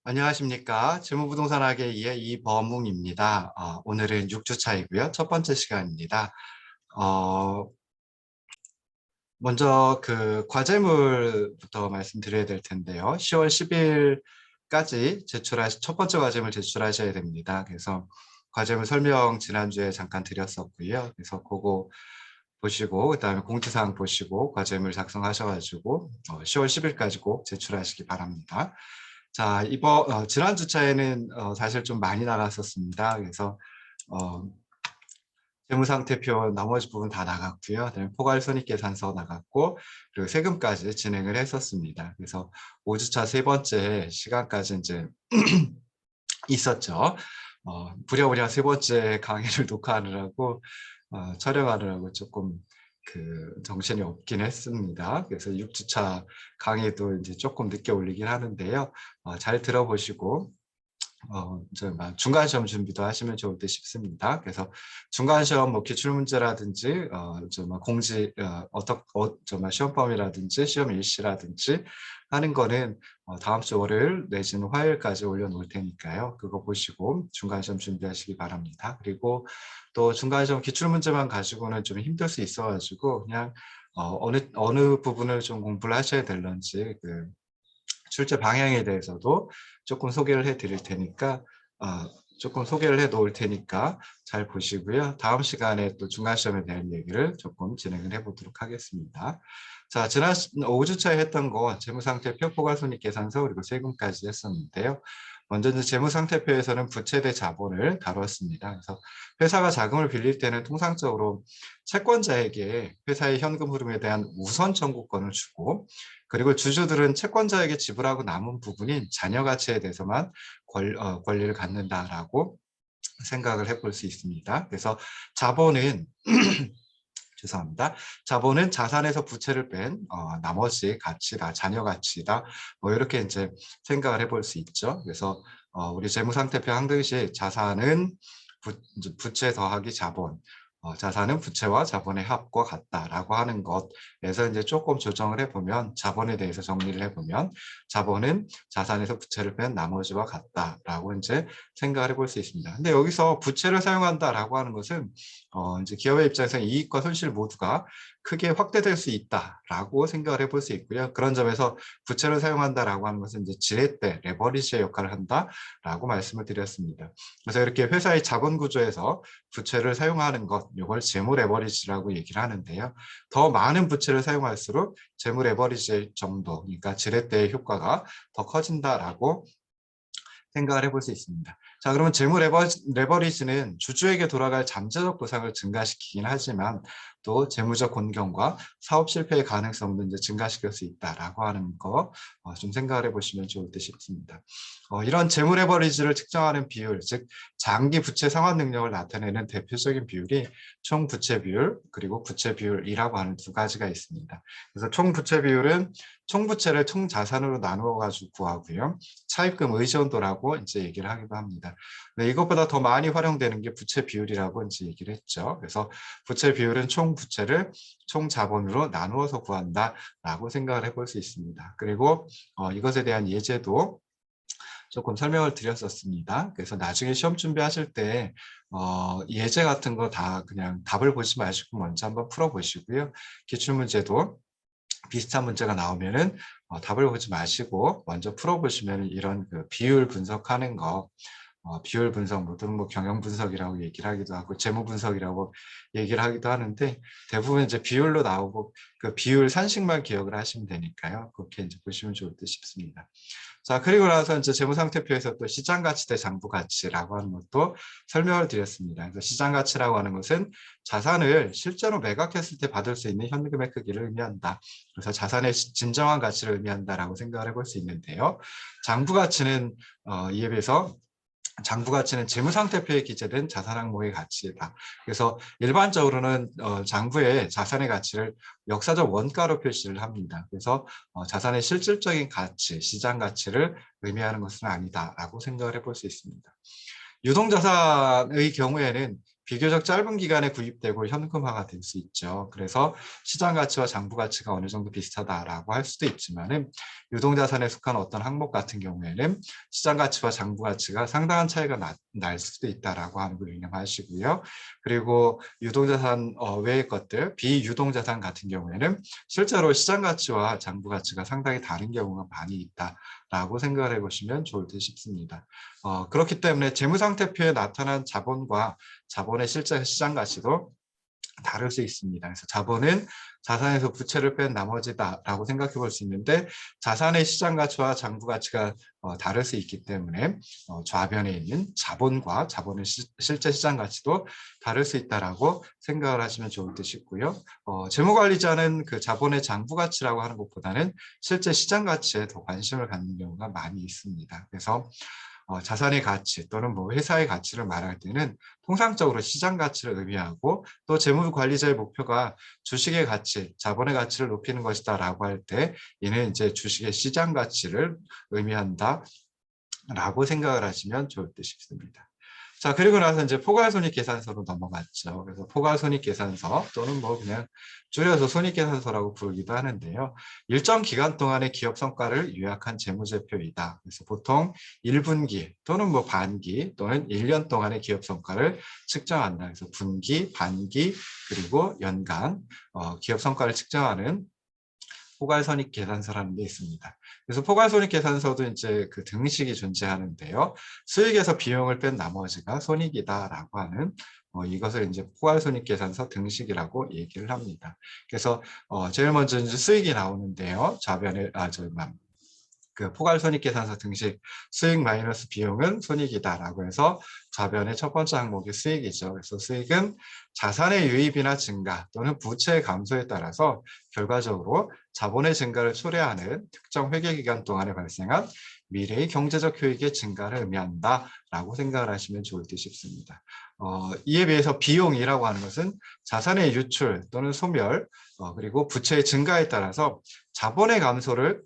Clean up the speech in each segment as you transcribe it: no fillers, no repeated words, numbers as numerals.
안녕하십니까. 재무부동산학의 이범웅입니다. 오늘은 6주차이고요. 첫 번째 시간입니다. 어, 먼저 그 과제물부터 말씀드려야 될 텐데요. 10월 10일까지 첫 번째 과제물 제출하셔야 됩니다. 그래서 과제물 설명 지난주에 잠깐 드렸었고요. 그래서 그거 보시고 그다음에 공지사항 보시고 과제물 작성하셔가지고 10월 10일까지 꼭 제출하시기 바랍니다. 자, 지난 주차에는 사실 좀 많이 나갔었습니다. 그래서 어, 재무상태표 나머지 부분 다 나갔고요. 그다음에 포괄손익계산서 나갔고 그리고 세금까지 진행을 했었습니다. 그래서 5주차 세 번째 시간까지 이제 있었죠. 부랴부랴 세 번째 강의를 녹화하느라고 촬영하느라고 조금 정신이 없긴 했습니다. 그래서 6주차 강의도 이제 조금 늦게 올리긴 하는데요. 잘 들어보시고 중간 시험 준비도 하시면 좋을 듯 싶습니다. 그래서 중간 시험 뭐 기출 문제라든지 공지 시험 범위라든지 시험 일시라든지 하는 거는 다음 주 월요일 내지는 화요일까지 올려놓을 테니까요. 그거 보시고 중간 시험 준비하시기 바랍니다. 그리고 또 중간 시험 기출 문제만 가지고는 좀 힘들 수 있어가지고 그냥 어느 부분을 좀 공부를 하셔야 될런지 출제 방향에 대해서도 조금 소개를 해 드릴 테니까 조금 소개를 해 놓을 테니까 잘 보시고요. 다음 시간에 또 중간 시험에 대한 얘기를 조금 진행을 해 보도록 하겠습니다. 자, 지난 5주차에 했던 거 재무상태표, 포괄손익계산서 그리고 세금까지 했었는데요. 먼저 재무상태표에서는 부채 대 자본을 다뤘습니다. 그래서 회사가 자금을 빌릴 때는 통상적으로 채권자에게 회사의 현금 흐름에 대한 우선 청구권을 주고 그리고 주주들은 채권자에게 지불하고 남은 부분인 자녀 가치에 대해서만 권리를 갖는다라고 생각을 해볼 수 있습니다. 그래서 자본은 죄송합니다. 자본은 자산에서 부채를 뺀 나머지 가치다, 자녀 가치다, 뭐 이렇게 이제 생각을 해볼 수 있죠. 그래서 우리 재무상태표 항등식 자산은 부채 더하기 자본, 자산은 부채와 자본의 합과 같다라고 하는 것에서 이제 조금 조정을 해보면 자본에 대해서 정리를 해보면 자본은 자산에서 부채를 뺀 나머지와 같다라고 이제 생각을 해볼 수 있습니다. 근데 여기서 부채를 사용한다라고 하는 것은 이제 기업의 입장에서 이익과 손실 모두가 크게 확대될 수 있다라고 생각을 해볼 수 있고요. 그런 점에서 부채를 사용한다라고 하는 것은 이제 지렛대, 레버리지의 역할을 한다라고 말씀을 드렸습니다. 그래서 이렇게 회사의 자본 구조에서 부채를 사용하는 것, 이걸 재무 레버리지라고 얘기를 하는데요. 더 많은 부채를 사용할수록 재무 레버리지의 정도, 그러니까 지렛대의 효과가 더 커진다라고 생각을 해볼 수 있습니다. 자, 그러면 재무 레버리지는 주주에게 돌아갈 잠재적 보상을 증가시키긴 하지만 또 재무적 곤경과 사업 실패의 가능성도 이제 증가시킬 수 있다라고 하는 거 좀 생각을 해보시면 좋을 듯 싶습니다. 이런 재무 레버리지를 측정하는 비율, 즉 장기 부채 상환 능력을 나타내는 대표적인 비율이 총 부채 비율 그리고 부채 비율이라고 하는 두 가지가 있습니다. 그래서 총 부채 비율은 총 부채를 총 자산으로 나누어 가지고 구하고요. 차입금 의존도라고 이제 얘기를 하기도 합니다. 네, 이것보다 더 많이 활용되는 게 부채 비율이라고 이제 얘기를 했죠. 그래서 부채 비율은 총 부채를 총 자본으로 나누어서 구한다라고 생각을 해볼 수 있습니다. 그리고 이것에 대한 예제도 조금 설명을 드렸었습니다. 그래서 나중에 시험 준비하실 때 예제 같은 거 다 그냥 답을 보지 마시고 먼저 한번 풀어보시고요. 기출문제도 비슷한 문제가 나오면은 답을 보지 마시고 먼저 풀어보시면 이런 비율 분석하는 거 비율 분석, 또는 뭐 경영 분석이라고 얘기를 하기도 하고 재무 분석이라고 얘기를 하기도 하는데 대부분 이제 비율로 나오고 그 비율 산식만 기억을 하시면 되니까요. 그렇게 이제 보시면 좋을 듯 싶습니다. 자, 그리고 나서 이제 재무상태표에서 또 시장가치 대 장부가치라고 하는 것도 설명을 드렸습니다. 그래서 시장가치라고 하는 것은 자산을 실제로 매각했을 때 받을 수 있는 현금의 크기를 의미한다. 그래서 자산의 진정한 가치를 의미한다라고 생각을 해볼 수 있는데요. 장부가치는 이에 비해서 장부가치는 재무상태표에 기재된 자산 항목의 가치다. 그래서 일반적으로는 장부의 자산의 가치를 역사적 원가로 표시를 합니다. 그래서 자산의 실질적인 가치, 시장 가치를 의미하는 것은 아니다라고 생각을 해볼 수 있습니다. 유동자산의 경우에는 비교적 짧은 기간에 구입되고 현금화가 될 수 있죠. 그래서 시장 가치와 장부 가치가 어느 정도 비슷하다라고 할 수도 있지만은 유동자산에 속한 어떤 항목 같은 경우에는 시장 가치와 장부 가치가 상당한 차이가 날 수도 있다라고 하는 걸 유념하시고요. 그리고 유동자산 외의 것들, 비유동자산 같은 경우에는 실제로 시장 가치와 장부 가치가 상당히 다른 경우가 많이 있다라고 생각을 해보시면 좋을 듯 싶습니다. 그렇기 때문에 재무상태표에 나타난 자본과 자본의 실제 시장 가치도 다를 수 있습니다. 그래서 자본은 자산에서 부채를 뺀 나머지다라고 생각해 볼 수 있는데 자산의 시장 가치와 장부 가치가 다를 수 있기 때문에 좌변에 있는 자본과 자본의 실제 시장 가치도 다를 수 있다라고 생각을 하시면 좋을 듯 싶고요. 재무관리자는 그 자본의 장부 가치라고 하는 것보다는 실제 시장 가치에 더 관심을 갖는 경우가 많이 있습니다. 그래서 자산의 가치 또는 뭐 회사의 가치를 말할 때는 통상적으로 시장 가치를 의미하고 또 재무관리자의 목표가 주식의 가치, 자본의 가치를 높이는 것이다라고 할 때 이는 이제 주식의 시장 가치를 의미한다라고 생각을 하시면 좋을 듯 싶습니다. 자, 그리고 나서 이제 포괄손익계산서로 넘어갔죠. 그래서 포괄손익계산서 또는 뭐 그냥 줄여서 손익계산서라고 부르기도 하는데요. 일정 기간 동안의 기업 성과를 요약한 재무제표이다. 그래서 보통 1분기 또는 뭐 반기 또는 1년 동안의 기업 성과를 측정한다. 그래서 분기, 반기 그리고 연간 기업 성과를 측정하는 포괄손익계산서라는 게 있습니다. 그래서 포괄손익계산서도 이제 그 등식이 존재하는데요. 수익에서 비용을 뺀 나머지가 손익이다라고 하는 이것을 이제 포괄손익계산서 등식이라고 얘기를 합니다. 그래서 제일 먼저 이제 수익이 나오는데요. 좌변에 그 포괄손익계산서 등식 수익 마이너스 비용은 손익이다라고 해서 좌변의 첫 번째 항목이 수익이죠. 그래서 수익은 자산의 유입이나 증가 또는 부채의 감소에 따라서 결과적으로 자본의 증가를 초래하는 특정 회계기간 동안에 발생한 미래의 경제적 효익의 증가를 의미한다라고 생각을 하시면 좋을 듯 싶습니다. 이에 비해서 비용이라고 하는 것은 자산의 유출 또는 소멸 그리고 부채의 증가에 따라서 자본의 감소를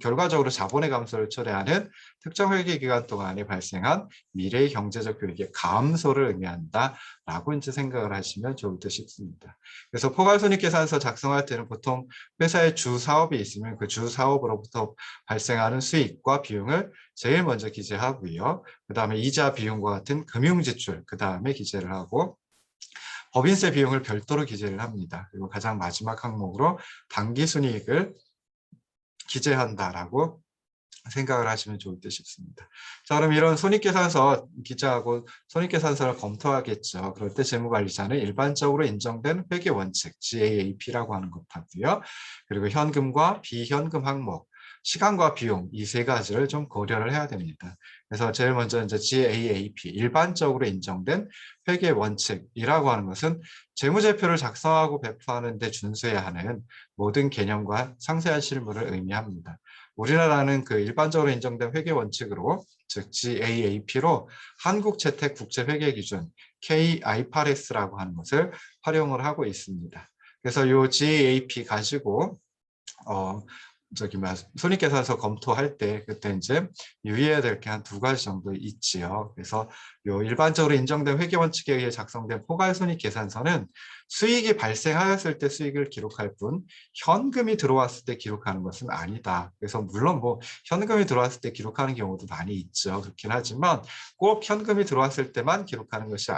결과적으로 자본의 감소를 초래하는 특정 회계기간 동안에 발생한 미래의 경제적 효익의 감소를 의미한다라고 이제 생각을 하시면 좋을 듯 싶습니다. 그래서 포괄손익계산서 작성할 때는 보통 회사의 주 사업이 있으면 그 주 사업으로부터 발생하는 수익과 비용을 제일 먼저 기재하고요. 그 다음에 이자 비용과 같은 금융지출 그 다음에 기재를 하고 법인세 비용을 별도로 기재를 합니다. 그리고 가장 마지막 항목으로 당기순이익을 기재한다라고 생각을 하시면 좋을 듯 싶습니다. 자, 그럼 이런 손익계산서 기재하고 손익계산서를 검토하겠죠. 그럴 때 재무관리자는 일반적으로 인정된 회계원칙 GAAP라고 하는 것하고요. 그리고 현금과 비현금 항목, 시간과 비용 이 세 가지를 좀 고려를 해야 됩니다. 그래서 제일 먼저 이제 GAAP 일반적으로 인정된 회계원칙이라고 하는 것은 재무제표를 작성하고 배포하는 데 준수해야 하는 모든 개념과 상세한 실무를 의미합니다. 우리나라는 그 일반적으로 인정된 회계 원칙으로 즉 GAAP로 한국재택국제회계기준 KIFRS라고 하는 것을 활용을 하고 있습니다. 그래서 이 GAAP 가지고 손익계산서 검토할 때 그때 이제 유의해야 될 게 한 두 가지 정도 있지요. 그래서 요 일반적으로 인정된 회계원칙에 의해 작성된 포괄손익계산서는 수익이 발생하였을 때 수익을 기록할 뿐 현금이 들어왔을 때 기록하는 것은 아니다. 그래서 물론 뭐 현금이 들어왔을 때 기록하는 경우도 많이 있죠. 그렇긴 하지만 꼭 현금이 들어왔을 때만 기록하는 것이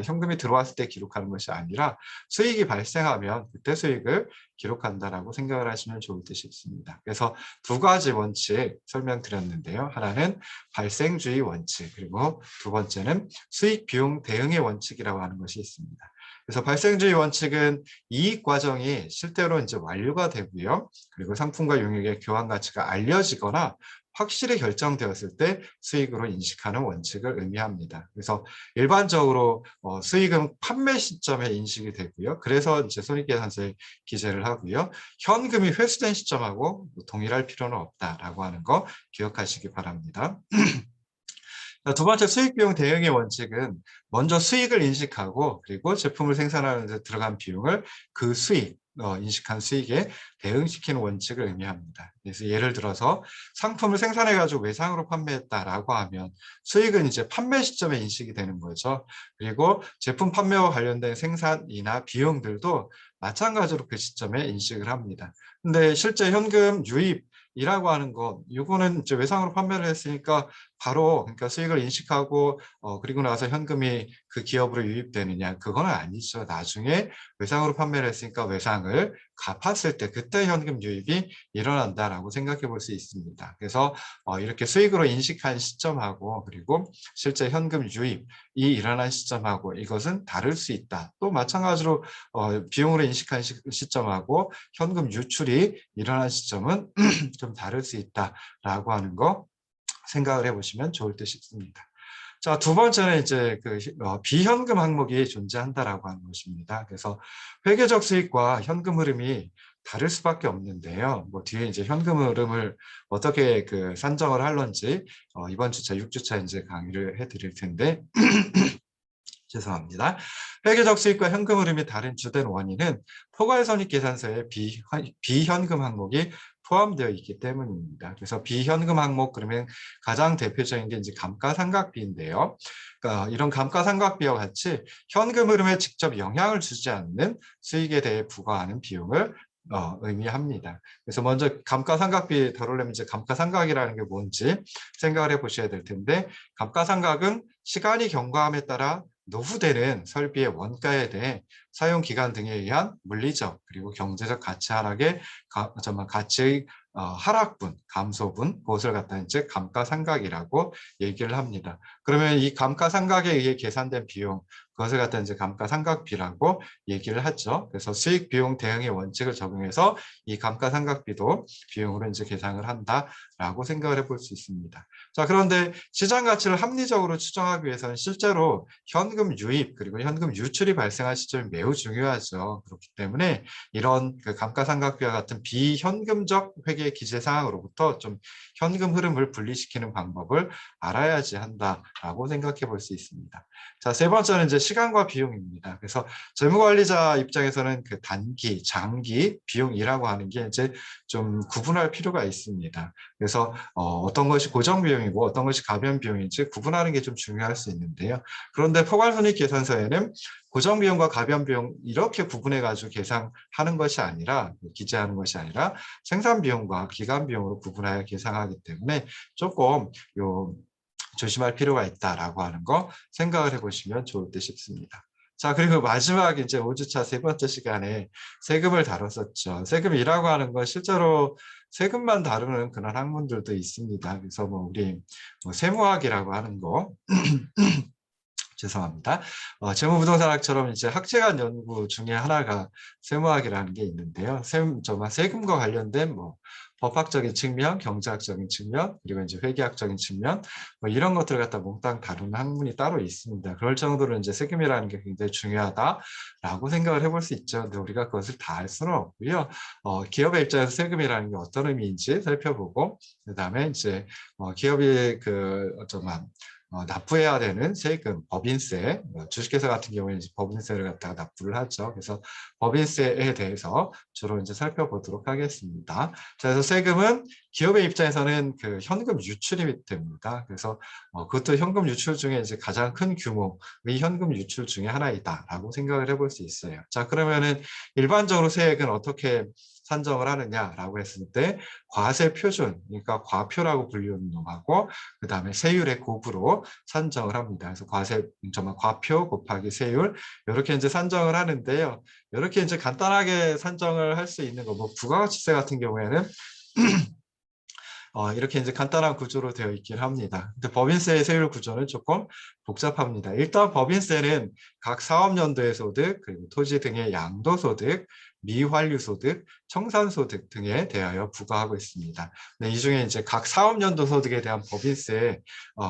현금이 들어왔을 때 기록하는 것이 아니라 수익이 발생하면 그때 수익을 기록한다라고 생각을 하시면 좋을 듯 싶습니다. 그래서 두 가지 원칙 설명드렸는데요. 하나는 발생주의 원칙, 그리고 두 번째는 수익 비용 대응의 원칙이라고 하는 것이 있습니다. 그래서 발생주의 원칙은 이익 과정이 실제로 이제 완료가 되고요. 그리고 상품과 용역의 교환 가치가 알려지거나 확실히 결정되었을 때 수익으로 인식하는 원칙을 의미합니다. 그래서 일반적으로 수익은 판매 시점에 인식이 되고요. 그래서 이제 손익계산서에 기재를 하고요. 현금이 회수된 시점하고 동일할 필요는 없다라고 하는 거 기억하시기 바랍니다. 두 번째 수익비용 대응의 원칙은 먼저 수익을 인식하고 그리고 제품을 생산하는 데 들어간 비용을 그 수익 인식한 수익에 대응시키는 원칙을 의미합니다. 그래서 예를 들어서 상품을 생산해 가지고 외상으로 판매했다라고 하면 수익은 이제 판매 시점에 인식이 되는 거죠. 그리고 제품 판매와 관련된 생산이나 비용들도 마찬가지로 그 시점에 인식을 합니다. 근데 실제 현금 유입이라고 하는 거, 이거는 이제 외상으로 판매를 했으니까 바로 그러니까 수익을 인식하고 그리고 나서 현금이 그 기업으로 유입되느냐, 그건 아니죠. 나중에 외상으로 판매를 했으니까 외상을 갚았을 때 그때 현금 유입이 일어난다라고 생각해 볼 수 있습니다. 그래서 이렇게 수익으로 인식한 시점하고 그리고 실제 현금 유입이 일어난 시점하고 이것은 다를 수 있다. 또 마찬가지로 비용으로 인식한 시점하고 현금 유출이 일어난 시점은 좀 다를 수 있다라고 하는 거 생각을 해보시면 좋을 듯 싶습니다. 자, 두 번째는 이제 비현금 항목이 존재한다라고 하는 것입니다. 그래서 회계적 수익과 현금 흐름이 다를 수밖에 없는데요. 뭐 뒤에 이제 현금 흐름을 어떻게 산정을 할런지 이번 주차 6주차 이제 강의를 해드릴 텐데 죄송합니다. 회계적 수익과 현금 흐름이 다른 주된 원인은 포괄손익계산서에 비현금 항목이 포함되어 있기 때문입니다. 그래서 비현금 항목 그러면 가장 대표적인 게 이제 감가상각비인데요. 그러니까 이런 감가상각비와 같이 현금 흐름에 직접 영향을 주지 않는 수익에 대해 부과하는 비용을 의미합니다. 그래서 먼저 감가상각비 다루려면 이제 감가상각이라는 게 뭔지 생각을 해보셔야 될 텐데, 감가상각은 시간이 경과함에 따라 노후되는 설비의 원가에 대해 사용기간 등에 의한 물리적 그리고 경제적 가치 하락의 가치의 하락분, 감소분, 그것을 갖다 이제 감가상각이라고 얘기를 합니다. 그러면 이 감가상각에 의해 계산된 비용, 그것을 갖다 이제 감가상각비라고 얘기를 하죠. 그래서 수익 비용 대응의 원칙을 적용해서 이 감가상각비도 비용으로 이제 계산을 한다라고 생각을 해볼 수 있습니다. 자, 그런데 시장 가치를 합리적으로 추정하기 위해서는 실제로 현금 유입 그리고 현금 유출이 발생한 시점이 매우 중요하죠. 그렇기 때문에 이런 감가상각비와 같은 비현금적 회계 기재 사항으로부터 좀 현금 흐름을 분리시키는 방법을 알아야지 한다라고 생각해 볼 수 있습니다. 자, 세 번째는 이제 시간과 비용입니다. 그래서 재무관리자 입장에서는 단기, 장기 비용이라고 하는 게 이제 좀 구분할 필요가 있습니다. 그래서 어떤 것이 고정 비용이고 어떤 것이 가변 비용인지 구분하는 게 좀 중요할 수 있는데요. 그런데 포괄손익계산서에는 고정 비용과 가변 비용 이렇게 구분해 가지고 계산하는 것이 아니라, 기재하는 것이 아니라 생산 비용과 기간 비용으로 구분하여 계산하기 때문에 조금 조심할 필요가 있다라고 하는 거 생각을 해보시면 좋을 듯 싶습니다. 자, 그리고 마지막 이제 5주차 세 번째 시간에 세금을 다뤘었죠. 세금이라고 하는 건 실제로 세금만 다루는 그런 학문들도 있습니다. 그래서 우리 세무학이라고 하는 거 죄송합니다. 재무부동산학처럼 이제 학제간 연구 중에 하나가 세무학이라는 게 있는데요. 세금과 관련된 법학적인 측면, 경제학적인 측면, 그리고 이제 회계학적인 측면, 이런 것들을 갖다 몽땅 다루는 학문이 따로 있습니다. 그럴 정도로 이제 세금이라는 게 굉장히 중요하다라고 생각을 해볼 수 있죠. 근데 우리가 그것을 다 알 수는 없고요. 기업의 입장에서 세금이라는 게 어떤 의미인지 살펴보고, 그다음에 이제 기업이 납부해야 되는 세금, 법인세, 주식회사 같은 경우에는 이제 법인세를 갖다가 납부를 하죠. 그래서 법인세에 대해서 주로 이제 살펴보도록 하겠습니다. 자, 그래서 세금은 기업의 입장에서는 현금 유출이 됩니다. 그래서 그것도 현금 유출 중에 이제 가장 큰 규모의 현금 유출 중에 하나이다라고 생각을 해볼 수 있어요. 자, 그러면은 일반적으로 세액은 어떻게 산정을 하느냐라고 했을 때 과세 표준, 그러니까 과표라고 불리는 놈하고 그 다음에 세율의 곱으로 산정을 합니다. 그래서 과표 곱하기 세율 이렇게 이제 산정을 하는데요. 이렇게 이제 간단하게 산정을 할 수 있는 거, 부가가치세 같은 경우에는 이렇게 이제 간단한 구조로 되어 있긴 합니다. 근데 법인세의 세율 구조는 조금 복잡합니다. 일단 법인세는 각 사업연도의 소득, 그리고 토지 등의 양도소득, 미환류소득, 청산소득 등에 대하여 부과하고 있습니다. 네, 이 중에 이제 각 사업연도 소득에 대한 법인세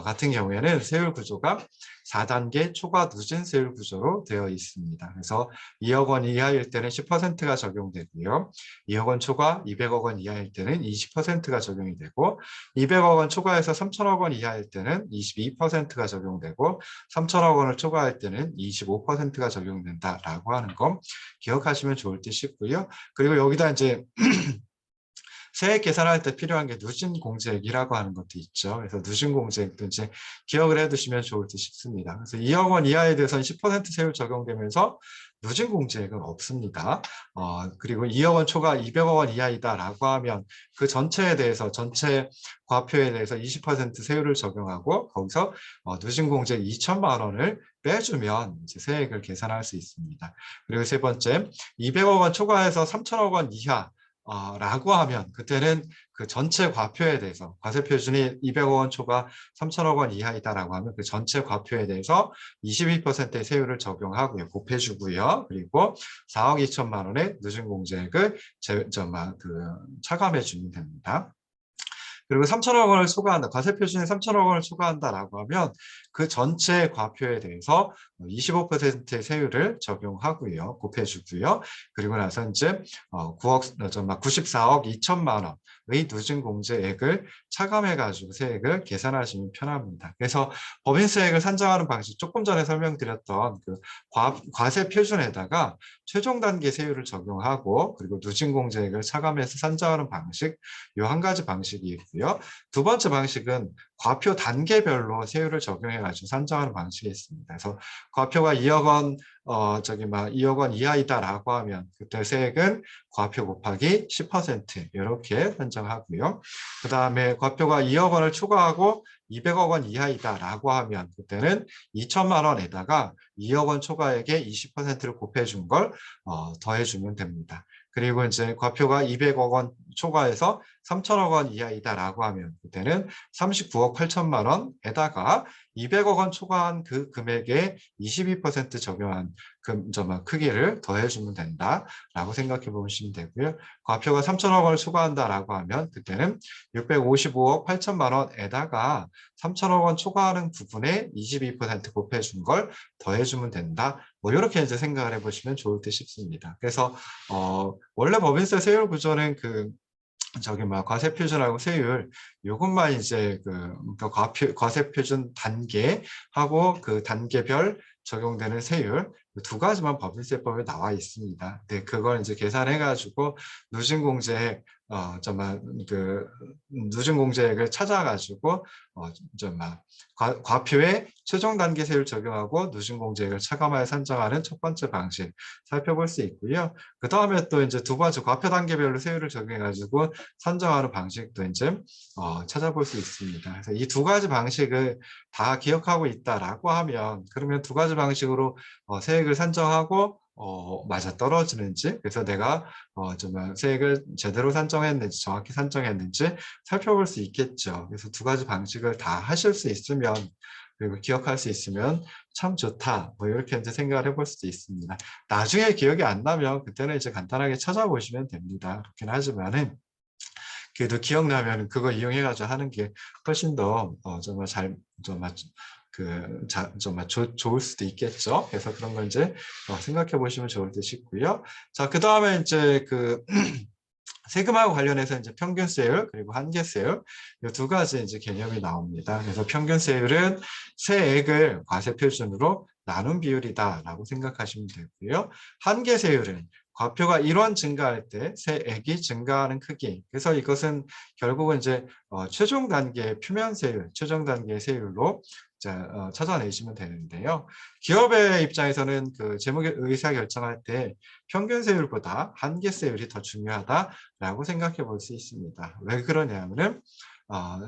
같은 경우에는 세율 구조가 4단계 초과 누진 세율 구조로 되어 있습니다. 그래서 2억 원 이하일 때는 10%가 적용되고요. 2억 원 초과 200억 원 이하일 때는 20%가 적용이 되고 200억 원 초과해서 3천억 원 이하일 때는 22%가 적용되고 3천억 원을 초과할 때는 25%가 적용된다라고 하는 거 기억하시면 좋을 듯 싶고요. 그리고 여기다 이제 세액 계산할 때 필요한 게 누진공제액이라고 하는 것도 있죠. 그래서 누진공제액도 이제 기억을 해두시면 좋을 듯 싶습니다. 그래서 2억 원 이하에 대해서는 10% 세율 적용되면서 누진공제액은 없습니다. 그리고 2억 원 초과 200억 원 이하이다라고 하면 그 전체에 대해서 전체 과표에 대해서 20% 세율을 적용하고 거기서 누진공제액 2천만 원을 빼주면 이제 세액을 계산할 수 있습니다. 그리고 세 번째, 200억 원 초과해서 3천억 원 이하 라고 하면 그때는 그 전체 과표에 대해서 과세 표준이 200억 원 초과 3천억 원 이하이다라고 하면 그 전체 과표에 대해서 22%의 세율을 적용하고요. 곱해주고요. 그리고 4억 2천만 원의 누진공제액을 차감해 주면 됩니다. 그리고 3천억 원을 초과한다. 과세 표준에 3천억 원을 초과한다라고 하면 그 전체 과표에 대해서 25%의 세율을 적용하고요. 곱해주고요. 그리고 나서 이제 94억 2천만 원의 누진공제액을 차감해가지고 세액을 계산하시면 편합니다. 그래서 법인세액을 산정하는 방식 조금 전에 설명드렸던 그 과세 표준에다가 최종 단계 세율을 적용하고 그리고 누진공제액을 차감해서 산정하는 방식 이 한 가지 방식이 있고요. 두 번째 방식은 과표 단계별로 세율을 적용해가지고 산정하는 방식이 있습니다. 그래서 과표가 2억 원, 2억 원 이하이다라고 하면 그때 세액은 과표 곱하기 10% 이렇게 산정하고요. 그 다음에 과표가 2억 원을 초과하고 200억 원 이하이다라고 하면 그때는 2천만 원에다가 2억 원 초과액에 20%를 곱해준 걸 더해주면 됩니다. 그리고 이제 과표가 200억 원 초과해서 3천억 원 이하이다라고 하면 그때는 39억 8천만 원에다가 200억 원 초과한 그 금액에 22% 적용한 크기를 더해주면 된다라고 생각해 보시면 되고요. 과표가 3천억 원을 초과한다라고 하면 그때는 655억 8천만 원에다가 3천억 원 초과하는 부분에 22% 곱해준 걸 더해주면 된다. 뭐 이렇게 이제 생각을 해보시면 좋을 듯 싶습니다. 그래서 원래 법인세 세율 구조는 과세 표준하고 세율 요것만 이제 과세 표준 단계하고 그 단계별 적용되는 세율 두 가지만 법인세법에 나와 있습니다. 네, 그걸 이제 계산해 가지고 누진공제액 누진공제액을 찾아가지고 과표에 최종 단계 세율 적용하고 누진공제액을 차감하여 산정하는 첫 번째 방식 살펴볼 수 있고요. 그 다음에 또 이제 두 번째 과표 단계별로 세율을 적용해 가지고 산정하는 방식도 이제 찾아볼 수 있습니다. 그래서 이 두 가지 방식을 다 기억하고 있다라고 하면 그러면 두 가지 방식으로 세액을 산정하고 맞아 떨어지는지 그래서 내가 정말 세액을 제대로 산정했는지 정확히 산정했는지 살펴볼 수 있겠죠. 그래서 두 가지 방식을 다 하실 수 있으면 그리고 기억할 수 있으면 참 좋다. 뭐 이렇게 이제 생각을 해볼 수도 있습니다. 나중에 기억이 안 나면 그때는 이제 간단하게 찾아보시면 됩니다. 그렇긴 하지만은 그래도 기억나면 그거 이용해가지고 하는 게 훨씬 더 정말 정말 좋을 수도 있겠죠. 그래서 그런 걸 이제 생각해 보시면 좋을 듯 싶고요. 자, 그 다음에 이제 세금하고 관련해서 이제 평균세율 그리고 한계세율 이 두 가지 이제 개념이 나옵니다. 그래서 평균세율은 세액을 과세 표준으로 나눈 비율이다라고 생각하시면 되고요. 한계세율은 과표가 1원 증가할 때 세액이 증가하는 크기. 그래서 이것은 결국은 이제 최종 단계의 표면세율, 최종 단계의 세율로 찾아내시면 되는데요. 기업의 입장에서는 그 재무 의사 결정할 때 평균세율보다 한계세율이 더 중요하다라고 생각해 볼 수 있습니다. 왜 그러냐면은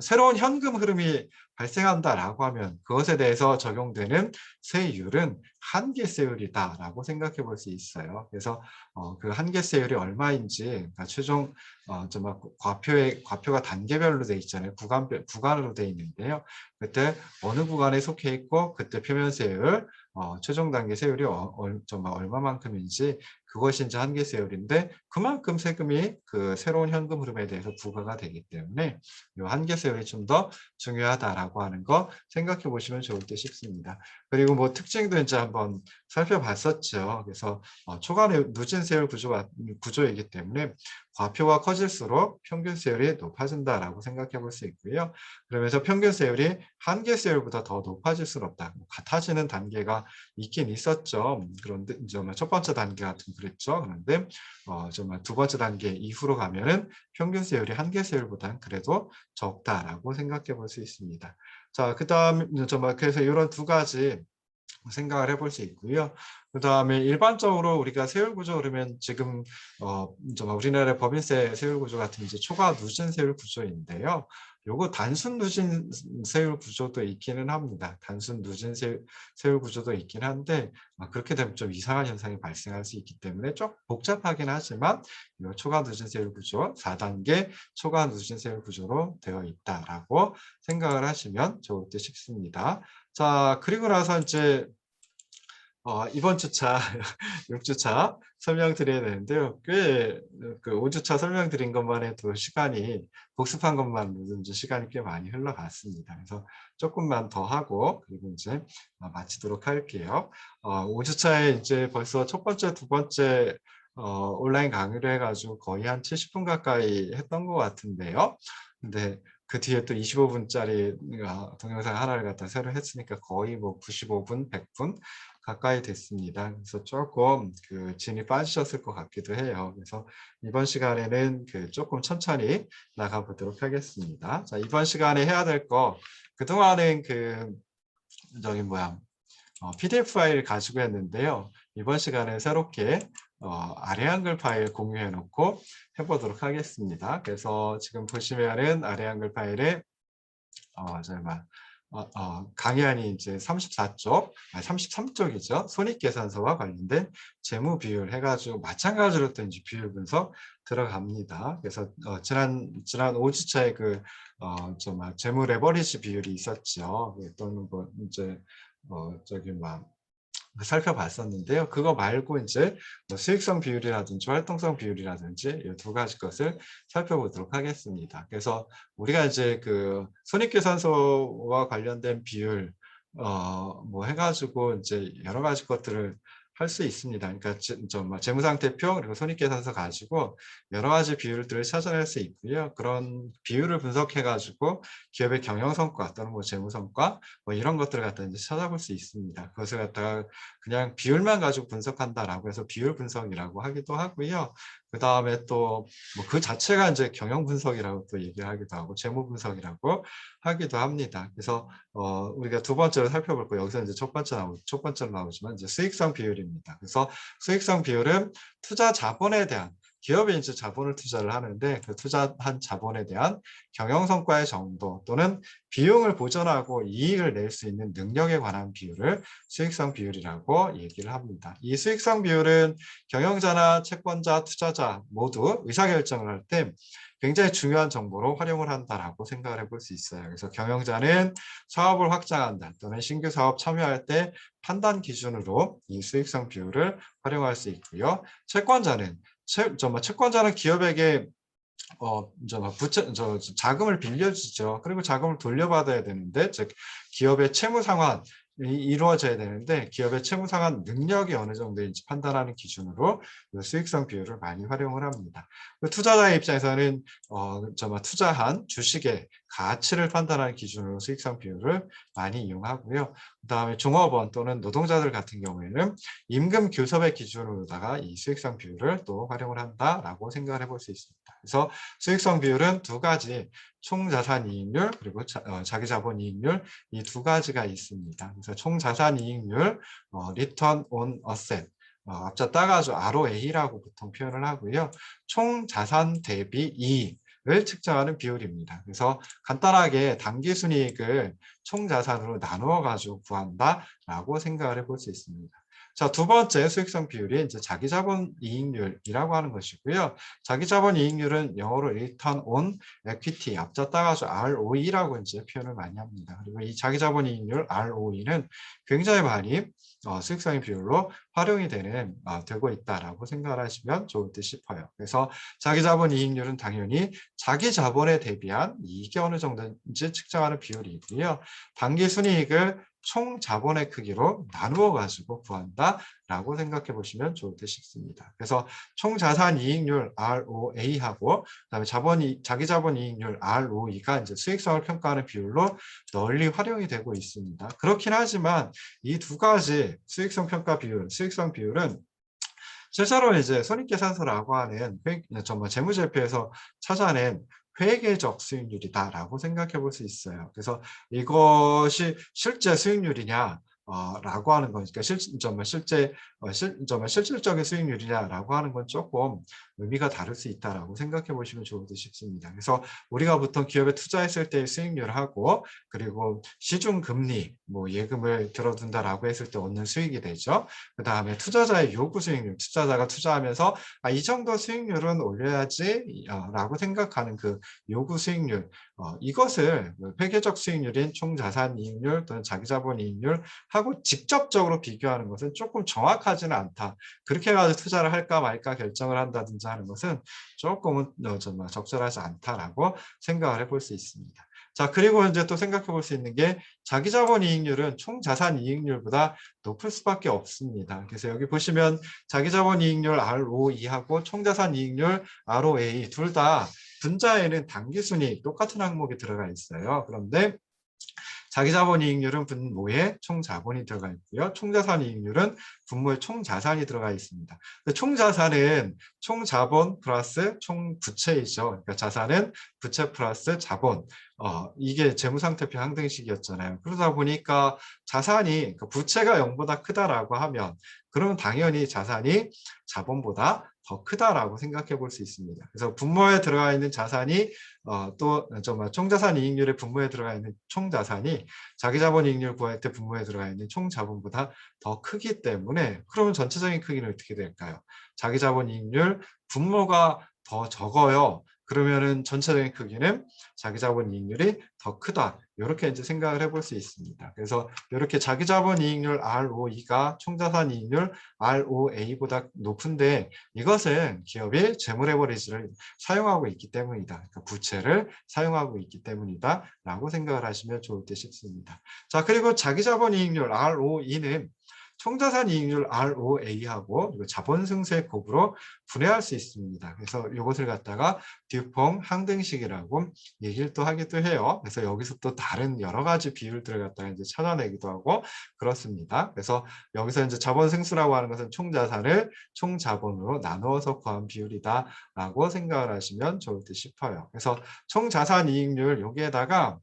새로운 현금 흐름이 발생한다라고 하면 그것에 대해서 적용되는 세율은 한계세율이다라고 생각해 볼 수 있어요. 그래서 그 한계세율이 얼마인지 그러니까 최종 과표가 단계별로 돼 있잖아요. 구간으로 돼 있는데요. 그때 어느 구간에 속해 있고 그때 표면세율 최종 단계 세율이 정말 얼마만큼인지 그것이 이제 한계세율인데 그만큼 세금이 그 새로운 현금 흐름에 대해서 부과가 되기 때문에 이 한계세율이 좀 더 중요하다라고 하는 거 생각해 보시면 좋을 듯 싶습니다. 그리고 뭐 특징도 이제 한번 살펴봤었죠. 그래서 초과 누진세율 구조이기 때문에 과표가 커질수록 평균세율이 높아진다라고 생각해 볼 수 있고요. 그러면서 평균세율이 한계세율보다 더 높아질 수는 없다. 같아지는 단계가 있긴 있었죠. 그런데 정말 첫 번째 단계 같은 그랬죠. 그런데 정말 두 번째 단계 이후로 가면은 평균세율이 한계세율보다는 그래도 적다라고 생각해 볼 수 있습니다. 자, 그다음 정말 그래서 이런 두 가지 생각을 해볼 수 있고요. 그다음에 일반적으로 우리가 세율 구조 그러면 지금 정말 우리나라 법인세 세율 구조 같은 이제 초과 누진 세율 구조인데요. 요거 단순 누진 세율 구조도 있기는 합니다. 단순 누진 세율 구조도 있긴 한데 그렇게 되면 좀 이상한 현상이 발생할 수 있기 때문에 좀 복잡하긴 하지만 이 초과 누진 세율 구조 4단계 초과 누진 세율 구조로 되어 있다라고 생각을 하시면 좋을 듯 싶습니다. 자, 그리고 나서 이제 이번 주차 6주차 설명드려야 되는데요. 꽤 그 5주차 설명드린 것만 해도 시간이 복습한 것만 해도 이제 시간이 꽤 많이 흘러갔습니다. 그래서 조금만 더 하고 그리고 이제 마치도록 할게요. 5주차에 이제 벌써 첫 번째, 두 번째 온라인 강의를 해가지고 거의 한 70분 가까이 했던 것 같은데요. 근데 그 뒤에 또 25분짜리 동영상 하나를 갖다 새로 했으니까 거의 뭐 95분, 100분 가까이 됐습니다. 그래서 조금 그 진이 빠지셨을 것 같기도 해요. 그래서 이번 시간에는 그 조금 천천히 나가 보도록 하겠습니다. 자, 이번 시간에 해야 될 거 그동안은 그 저기 뭐야 PDF 파일 가지고 했는데요. 이번 시간에 새롭게 아래 한글 파일 공유해 놓고 해보도록 하겠습니다. 그래서 지금 보시면은 아래 한글 파일에 강의안이 이제 34쪽, 33쪽이죠. 손익계산서와 관련된 재무 비율 해가지고 마찬가지로 또 이제 비율 분석 들어갑니다. 그래서 지난 5주차에 그 재무 레버리지 비율이 있었죠. 또는 뭐 이제 저기 막 살펴봤었는데요. 그거 말고 이제 뭐 수익성 비율이라든지 활동성 비율이라든지 이 두 가지 것을 살펴보도록 하겠습니다. 그래서 우리가 이제 그 손익계산서와 관련된 비율 뭐 해가지고 이제 여러 가지 것들을 할 수 있습니다. 그러니까 재무상태표 그리고 손익계산서 가지고 여러 가지 비율들을 찾아낼 수 있고요. 그런 비율을 분석해가지고 기업의 경영성과 또는 뭐 재무성과 뭐 이런 것들을 갖다 이제 찾아볼 수 있습니다. 그것을 갖다가 그냥 비율만 가지고 분석한다라고 해서 비율 분석이라고 하기도 하고요. 그 다음에 또 뭐 그 자체가 이제 경영 분석이라고 또 얘기를 하기도 하고 재무 분석이라고 하기도 합니다. 그래서 우리가 두 번째로 살펴볼 거 여기서 이제 첫 번째로 나오지만 이제 수익성 비율입니다. 그래서 수익성 비율은 투자 자본에 대한 기업이 이제 자본을 투자를 하는데 그 투자한 자본에 대한 경영 성과의 정도 또는 비용을 보전하고 이익을 낼 수 있는 능력에 관한 비율을 수익성 비율이라고 얘기를 합니다. 이 수익성 비율은 경영자나 채권자, 투자자 모두 의사결정을 할 때 굉장히 중요한 정보로 활용을 한다라고 생각을 해볼 수 있어요. 그래서 경영자는 사업을 확장한다 또는 신규 사업 참여할 때 판단 기준으로 이 수익성 비율을 활용할 수 있고요. 채권자는 기업에게 자금을 빌려주죠. 그리고 자금을 돌려받아야 되는데, 즉 기업의 채무 상환이 이루어져야 되는데 기업의 채무 상환 능력이 어느 정도인지 판단하는 기준으로 수익성 비율을 많이 활용을 합니다. 투자자의 입장에서는 투자한 주식의 가치를 판단하는 기준으로 수익성 비율을 많이 이용하고요. 그다음에 종업원 또는 노동자들 같은 경우에는 임금 교섭의 기준으로다가 이 수익성 비율을 또 활용을 한다라고 생각을 해볼 수 있습니다. 그래서 수익성 비율은 두 가지, 총자산이익률 그리고 자기자본이익률 이 두 가지가 있습니다. 그래서 총자산이익률, Return on Asset, 앞자 따가지고 ROA라고 보통 표현을 하고요. 총자산 대비 이익을 측정하는 비율입니다. 그래서 간단하게 당기순이익을 총자산으로 나누어 가지고 구한다라고 생각을 해볼 수 있습니다. 자, 두 번째 수익성 비율이 이제 자기자본이익률이라고 하는 것이고요. 자기자본이익률은 영어로 Return on Equity 앞자 따가지고 ROE라고 이제 표현을 많이 합니다. 그리고 이 자기자본이익률 ROE는 굉장히 많이 수익성의 비율로 활용이 되고 있다라고 생각을 하시면 좋을 듯 싶어요. 그래서 자기자본이익률은 당연히 자기 자본에 대비한 이익이 어느 정도인지 측정하는 비율이고요. 당기순이익을 총 자본의 크기로 나누어 가지고 구한다라고 생각해 보시면 좋을 듯 싶습니다. 그래서 총 자산 이익률 ROA하고 그다음에 자기 자본 이익률 ROE가 이제 수익성을 평가하는 비율로 널리 활용이 되고 있습니다. 그렇긴 하지만 이 두 가지 수익성 평가 비율, 수익성 비율은 실제로 이제 손익계산서라고 하는 정말 재무제표에서 찾아낸 회계적 수익률이다라고 생각해 볼 수 있어요. 그래서 이것이 실제 수익률이냐 라고 하는 거니까 정말 실질적인 수익률이냐라고 하는 건 조금 의미가 다를 수 있다라고 생각해 보시면 좋을 듯 싶습니다. 그래서 우리가 보통 기업에 투자했을 때의 수익률하고 그리고 시중금리 예금을 들어둔다라고 했을 때 얻는 수익이 되죠. 그 다음에 투자자의 요구 수익률, 투자자가 투자하면서 이 정도 수익률은 올려야지 라고 생각하는 그 요구 수익률, 이것을 회계적 수익률인 총자산이익률 또는 자기자본이익률 하고 직접적으로 비교하는 것은 조금 정확하지는 않다. 그렇게 해가지고 투자를 할까 말까 결정을 한다든지 하는 것은 조금은 정말 적절하지 않다라고 생각을 해볼 수 있습니다. 자, 그리고 이제 또 생각해 볼 수 있는 게 자기자본이익률은 총자산이익률보다 높을 수밖에 없습니다. 그래서 여기 보시면 자기자본이익률 ROE하고 총자산이익률 ROA 둘 다 분자에는 당기순이익 똑같은 항목이 들어가 있어요. 그런데 자기자본이익률은 분모에 총자본이 들어가 있고요. 총자산이익률은 분모에 총자산이 들어가 있습니다. 총자산은 총자본 플러스 총부채이죠. 그러니까 자산은 부채 플러스 자본. 이게 재무상태표 항등식이었잖아요. 그러다 보니까 자산이 그러니까 부채가 0보다 크다라고 하면 그러면 당연히 자산이 자본보다 더 크다라고 생각해 볼 수 있습니다. 그래서 분모에 들어가 있는 자산이 또 정말 총자산 이익률의 분모에 들어가 있는 총자산이 자기자본이익률 구할 때 분모에 들어가 있는 총자본보다 더 크기 때문에 그러면 전체적인 크기는 어떻게 될까요? 자기자본이익률 분모가 더 적어요. 그러면은 전체적인 크기는 자기자본이익률이 더 크다. 이렇게 이제 생각을 해볼 수 있습니다. 그래서 이렇게 자기자본이익률 ROE가 총자산이익률 ROA보다 높은데 이것은 기업이 재무레버리지를 사용하고 있기 때문이다. 그러니까 부채를 사용하고 있기 때문이다. 라고 생각을 하시면 좋을 듯 싶습니다. 자, 그리고 자기자본이익률 ROE는 총자산이익률 ROA하고 그리고 자본승수의 곱으로 분해할 수 있습니다. 그래서 이것을 갖다가 듀퐁 항등식이라고 얘기를 또 하기도 해요. 그래서 여기서 또 다른 여러 가지 비율들을 갖다가 이제 찾아내기도 하고 그렇습니다. 그래서 여기서 이제 자본승수라고 하는 것은 총자산을 총자본으로 나누어서 구한 비율이다라고 생각을 하시면 좋을 듯 싶어요. 그래서 총자산이익률 여기에다가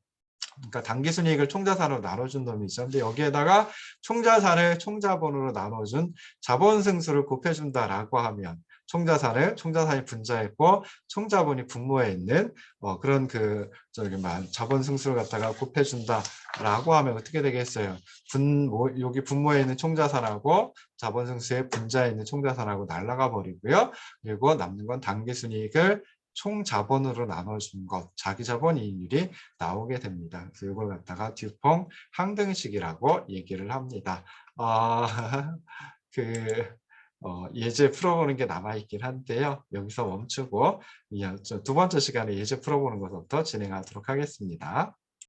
그러니까 당기순이익을 총자산으로 나눠준 놈이 있죠. 근데 여기에다가 총자산을 총자본으로 나눠준 자본승수를 곱해준다라고 하면 총자산이 분자했고 총자본이 분모에 있는 그런 자본승수를 갖다가 곱해준다라고 하면 어떻게 되겠어요? 여기 분모에 있는 총자산하고 자본승수의 분자에 있는 총자산하고 날아가 버리고요. 그리고 남는 건 당기순이익을 총자본으로 나눠준 것, 자기자본이익률이 나오게 됩니다. 그래서 이걸 갖다가 듀퐁 항등식이라고 얘기를 합니다. 예제 풀어보는 게 남아있긴 한데요. 여기서 멈추고 두 번째 시간에 예제 풀어보는 것부터 진행하도록 하겠습니다.